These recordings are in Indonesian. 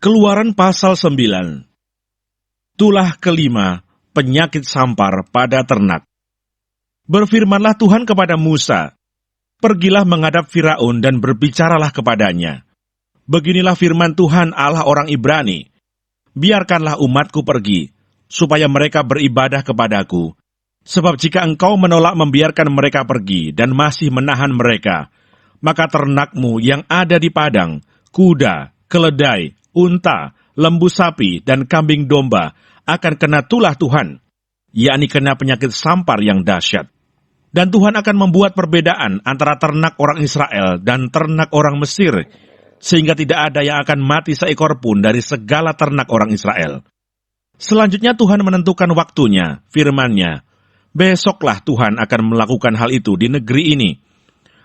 Keluaran pasal 9. Tulah kelima, penyakit sampar pada ternak. Berfirmanlah Tuhan kepada Musa, "Pergilah menghadap Firaun dan berbicaralah kepadanya. Beginilah firman Tuhan Allah orang Ibrani, biarkanlah umatku pergi, supaya mereka beribadah kepadaku. Sebab jika engkau menolak membiarkan mereka pergi dan masih menahan mereka, maka ternakmu yang ada di padang, kuda, keledai, unta, lembu sapi, dan kambing domba akan kena tulah Tuhan, yakni kena penyakit sampar yang dahsyat. Dan Tuhan akan membuat perbedaan antara ternak orang Israel dan ternak orang Mesir, sehingga tidak ada yang akan mati seekor pun dari segala ternak orang Israel. Selanjutnya Tuhan menentukan waktunya, firman-Nya, besoklah Tuhan akan melakukan hal itu di negeri ini.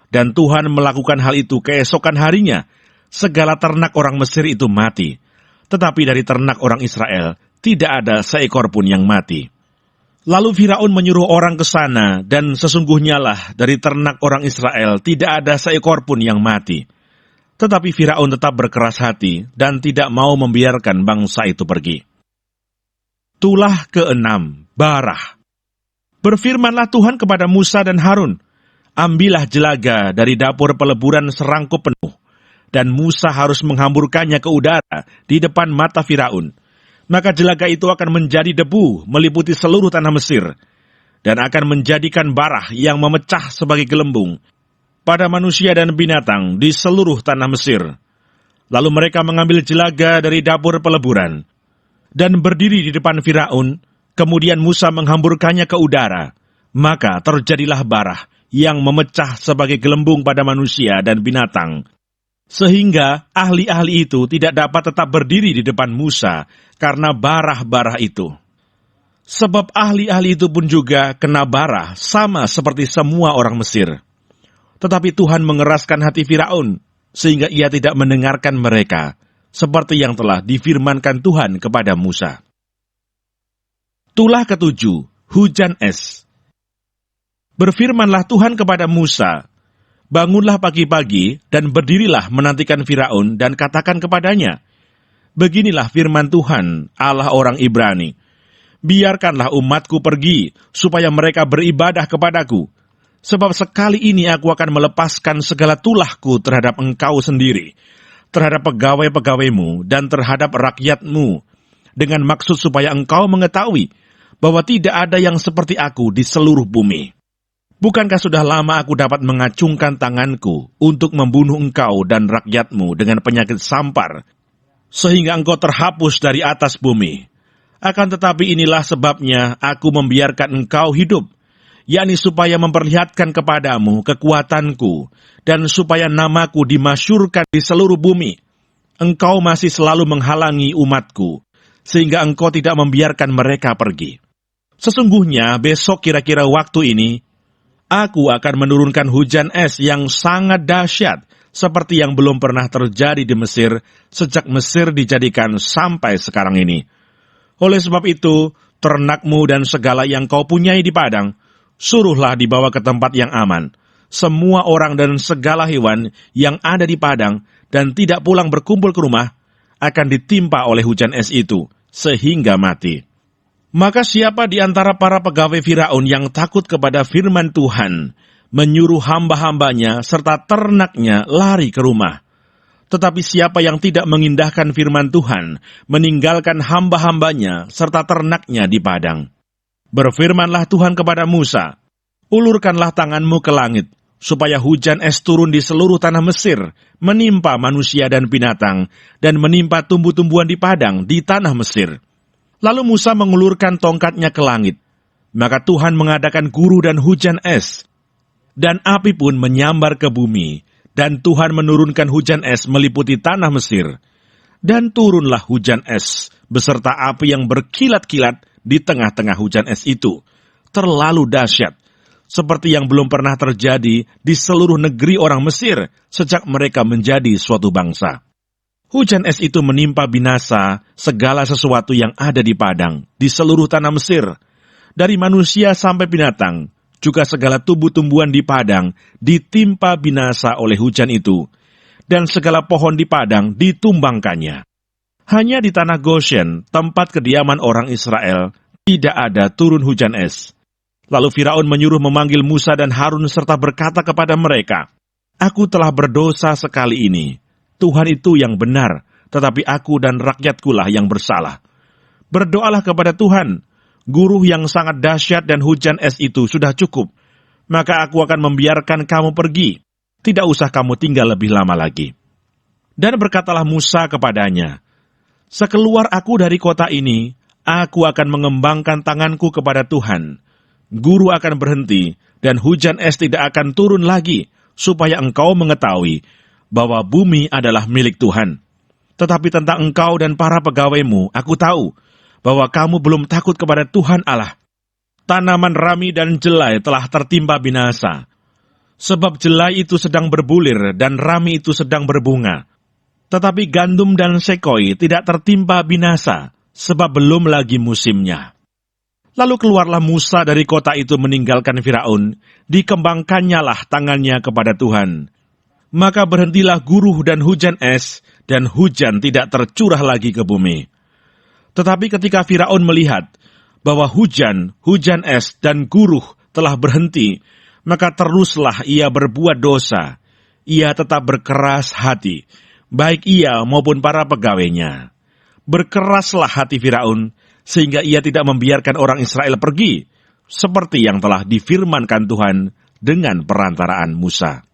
Dan Tuhan melakukan hal itu keesokan harinya, segala ternak orang Mesir itu mati. Tetapi dari ternak orang Israel, tidak ada seekor pun yang mati. Lalu Firaun menyuruh orang ke sana, dan sesungguhnya lah dari ternak orang Israel tidak ada seekor pun yang mati. Tetapi Firaun tetap berkeras hati, dan tidak mau membiarkan bangsa itu pergi. Tulah keenam, Barah. Berfirmanlah Tuhan kepada Musa dan Harun, ambillah jelaga dari dapur peleburan serangkup penuh, dan Musa harus menghamburkannya ke udara di depan mata Firaun. Maka jelaga itu akan menjadi debu meliputi seluruh tanah Mesir, dan akan menjadikan barah yang memecah sebagai gelembung pada manusia dan binatang di seluruh tanah Mesir. Lalu mereka mengambil jelaga dari dapur peleburan, dan berdiri di depan Firaun. Kemudian Musa menghamburkannya ke udara, maka terjadilah barah yang memecah sebagai gelembung pada manusia dan binatang, sehingga ahli-ahli itu tidak dapat tetap berdiri di depan Musa karena barah-barah itu. Sebab ahli-ahli itu pun juga kena barah sama seperti semua orang Mesir. Tetapi Tuhan mengeraskan hati Firaun, sehingga ia tidak mendengarkan mereka, seperti yang telah difirmankan Tuhan kepada Musa. Tulah ketujuh, hujan es. Berfirmanlah Tuhan kepada Musa, bangunlah pagi-pagi dan berdirilah menantikan Firaun dan katakan kepadanya, beginilah firman Tuhan, Allah orang Ibrani, biarkanlah umatku pergi, supaya mereka beribadah kepadaku. Sebab sekali ini aku akan melepaskan segala tulahku terhadap engkau sendiri, terhadap pegawai-pegawaimu dan terhadap rakyatmu, dengan maksud supaya engkau mengetahui bahwa tidak ada yang seperti aku di seluruh bumi. Bukankah sudah lama aku dapat mengacungkan tanganku untuk membunuh engkau dan rakyatmu dengan penyakit sampar, sehingga engkau terhapus dari atas bumi? Akan tetapi inilah sebabnya aku membiarkan engkau hidup, yakni supaya memperlihatkan kepadamu kekuatanku, dan supaya namaku dimasyurkan di seluruh bumi. Engkau masih selalu menghalangi umatku, sehingga engkau tidak membiarkan mereka pergi. Sesungguhnya besok kira-kira waktu ini, aku akan menurunkan hujan es yang sangat dahsyat, seperti yang belum pernah terjadi di Mesir, sejak Mesir dijadikan sampai sekarang ini. Oleh sebab itu, ternakmu dan segala yang kau punyai di padang, suruhlah dibawa ke tempat yang aman. Semua orang dan segala hewan yang ada di padang dan tidak pulang berkumpul ke rumah, akan ditimpa oleh hujan es itu, sehingga mati. Maka siapa di antara para pegawai Firaun yang takut kepada firman Tuhan, menyuruh hamba-hambanya serta ternaknya lari ke rumah. Tetapi siapa yang tidak mengindahkan firman Tuhan, meninggalkan hamba-hambanya serta ternaknya di padang. Berfirmanlah Tuhan kepada Musa, ulurkanlah tanganmu ke langit, supaya hujan es turun di seluruh tanah Mesir, menimpa manusia dan binatang, dan menimpa tumbuh-tumbuhan di padang di tanah Mesir. Lalu Musa mengulurkan tongkatnya ke langit, maka Tuhan mengadakan guru dan hujan es, dan api pun menyambar ke bumi, dan Tuhan menurunkan hujan es meliputi tanah Mesir. Dan turunlah hujan es, beserta api yang berkilat-kilat di tengah-tengah hujan es itu, terlalu dahsyat, seperti yang belum pernah terjadi di seluruh negeri orang Mesir, sejak mereka menjadi suatu bangsa. Hujan es itu menimpa binasa segala sesuatu yang ada di padang, di seluruh tanah Mesir, dari manusia sampai binatang, juga segala tumbuh-tumbuhan di padang ditimpa binasa oleh hujan itu, dan segala pohon di padang ditumbangkannya. Hanya di tanah Goshen, tempat kediaman orang Israel, tidak ada turun hujan es. Lalu Firaun menyuruh memanggil Musa dan Harun serta berkata kepada mereka, "Aku telah berdosa sekali ini. Tuhan itu yang benar, tetapi aku dan rakyatkulah yang bersalah. Berdoalah kepada Tuhan. Guruh yang sangat dahsyat dan hujan es itu sudah cukup. Maka aku akan membiarkan kamu pergi. Tidak usah kamu tinggal lebih lama lagi." Dan berkatalah Musa kepadanya, "Sekeluar aku dari kota ini, aku akan mengembangkan tanganku kepada Tuhan. Guru akan berhenti, dan hujan es tidak akan turun lagi, supaya engkau mengetahui bahwa bumi adalah milik Tuhan. Tetapi tentang engkau dan para pegawaimu, aku tahu bahwa kamu belum takut kepada Tuhan Allah. Tanaman rami dan jelai telah tertimpa binasa, sebab jelai itu sedang berbulir dan rami itu sedang berbunga. Tetapi gandum dan sekoi tidak tertimpa binasa, sebab belum lagi musimnya." Lalu keluarlah Musa dari kota itu meninggalkan Firaun, dikembangkannyalah tangannya kepada Tuhan. Maka berhentilah guruh dan hujan es, dan hujan tidak tercurah lagi ke bumi. Tetapi ketika Firaun melihat bahwa hujan es, dan guruh telah berhenti, maka teruslah ia berbuat dosa. Ia tetap berkeras hati, baik ia maupun para pegawainya. Berkeraslah hati Firaun, sehingga ia tidak membiarkan orang Israel pergi, seperti yang telah difirmankan Tuhan dengan perantaraan Musa.